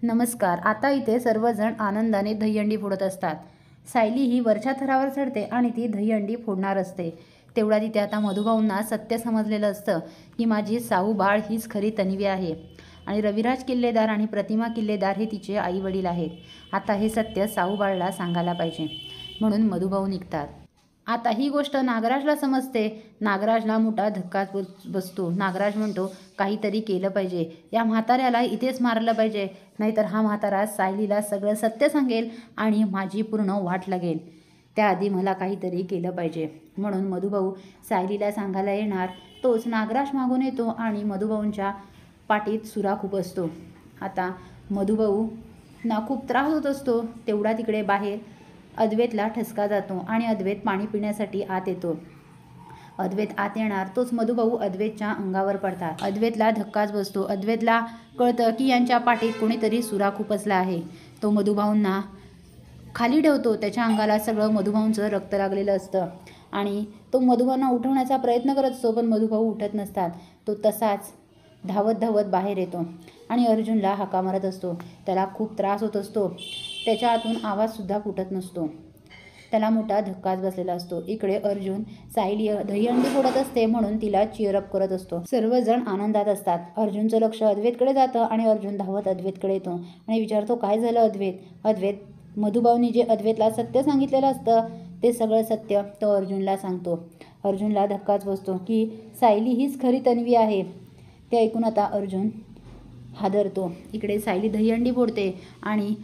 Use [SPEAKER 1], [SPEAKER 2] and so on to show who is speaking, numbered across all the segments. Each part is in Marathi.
[SPEAKER 1] नमस्कार. आता इथे सर्वजण आनंदाने दहीहंडी फोडत असतात. सायली ही वरच्या थरावर चढते आणि ती दहीहंडी फोडणार असते. तेवढा तिथे आता मधुभाऊंना सत्य समजलेलं असतं की माझी साऊ बाळ हीच खरी तन्वी आहे आणि रविराज किल्लेदार आणि प्रतिमा किल्लेदार हे तिचे आई वडील आहेत. आता हे सत्य साऊ बाळला सांगायला पाहिजे म्हणून मधुभाऊ निघतात. आता ही गोष्ट नागराजला समजते. नागराजला मोठा धक्काच बसतो. नागराज म्हणतो काहीतरी केलं पाहिजे, या म्हाताऱ्याला इथेच मारलं पाहिजे, नाहीतर हा म्हातारा सायलीला सगळं सत्य सांगेल आणि माझी पूर्ण वाट लागेल. त्याआधी मला काहीतरी केलं पाहिजे म्हणून मधुभाऊ सायलीला सांगायला येणार तोच नागराज मागून येतो आणि मधुभाऊंच्या पाठीत सुरा खूप असतो. आता मधुभाऊ ना खूप त्रास होत असतो. तेवढा तिकडे बाहेर अद्वैतला ठसका जातो आणि अद्वैत पाणी पिण्यासाठी आत येतो. अद्वैत आत येणार तोच मधुभाऊ अद्वैतच्या अंगावर पडतात. अद्वैतला धक्काच बसतो. अद्वैतला कळतं की यांच्या पाठीत कोणीतरी सुरा खुपसला आहे. तो मधुभाऊंना खाली ठेवतो. त्याच्या अंगाला सगळं मधुभाऊंचं रक्त लागलेलं असतं आणि तो मधुभाऊंना उठवण्याचा प्रयत्न करत असतो, पण मधुभाऊ उठत नसतात. तो तसाच धावत धावत बाहेर येतो आणि अर्जुनला हाका मारत असतो. त्याला खूप त्रास होत असतो. त्याच्या आतून आवाजसुद्धा फुटत नसतो. त्याला मोठा धक्काच बसलेला असतो. इकडे अर्जुन सायली दहीहंडी फोडत असते म्हणून तिला चिअरअप करत असतो. सर्वजण आनंदात असतात. अर्जुनचं लक्ष अद्वैतकडे जातं आणि अर्जुन धावत अद्वैतकडे येतो आणि विचारतो काय झालं अद्वैत. अद्वैत मधुभाऊनी जे अद्वैतला सत्य सांगितलेलं असतं ते सगळं सत्य तो अर्जुनला सांगतो. अर्जुनला धक्काच बसतो की सायली हीच खरी तन्वी आहे. ते ऐकून आता अर्जुन हादरतो. इकडे सायली दहीहंडी फोडते आणि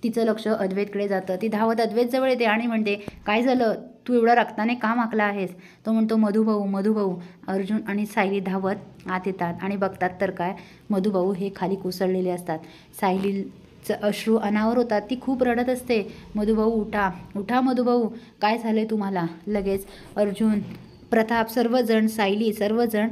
[SPEAKER 1] तिचं लक्ष अद्वैतकडे जातं. ती धावत अद्वैतजवळ येते आणि म्हणते काय झालं, तू एवढा रक्ताने का माखला आहेस. तो म्हणतो मधुभाऊ मधुभाऊ. अर्जुन आणि सायली धावत आत येतात आणि बघतात तर काय, मधुभाऊ हे खाली कोसळलेले असतात. सायलीचं अश्रू अनावर होतात. ती खूप रडत असते. मधुभाऊ उठा उठा मधुभाऊ, काय झाले तुम्हाला. लगेच अर्जुन, प्रताप, सर्वजण, सायली सर्वजण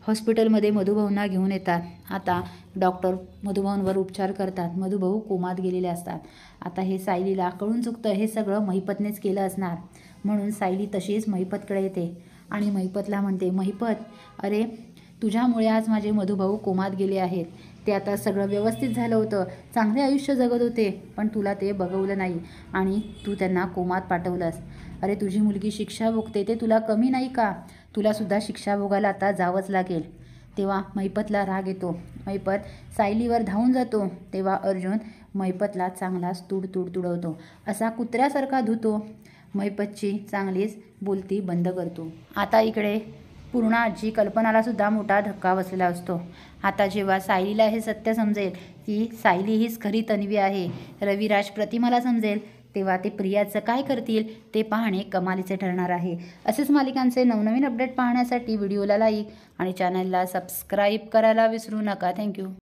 [SPEAKER 1] हॉस्पिटलमध्ये मधुभाऊंना घेऊन येतात. आता डॉक्टर मधुभाऊंवर उपचार करतात. मधुभाऊ कोमात गेलेले असतात. आता हे सायलीला कळून चुकतं हे सगळं महिपतनेच केलं असणार म्हणून सायली तशीच महिपतकडे येते आणि महिपतला म्हणते महिपत, अरे तुझ्यामुळे आज माझे मधुभाऊ कोमात गेले आहेत. ते आता सगळं व्यवस्थित झालं होतं, चांगले आयुष्य जगत होते, पण तुला ते बघवलं नाही आणि तू त्यांना कोमात पाठवलंस. अरे तुझी मुलगी शिक्षा भोगते ते तुला कमी नाही का. तुलासुद्धा शिक्षा भोगायला आता जावंच लागेल. तेव्हा महिपतला राग येतो. महिपत सायलीवर धावून जातो. तेव्हा अर्जुन महिपतला चांगलाच तुडतुड तुडवतो. असा कुत्र्यासारखा धुतो. महिपतची चांगलीच बोलती बंद करतो. आता इकडे पूर्ण आजी कल्पनालासुद्धा मोठा धक्का बसलेला असतो. आता जेव्हा सायलीला हे सत्य समजेल की सायली हीच खरी तन्वी आहे, रविराज प्रतिमाला समजेल, तेव्हा ते प्रियाचं काय करतील ते पाहणे कमालीचे ठरणार आहे. असेच मालिकांचे नवनवीन अपडेट पाहण्यासाठी व्हिडिओला लाईक आणि चॅनलला सबस्क्राईब करायला विसरू नका. थँक्यू.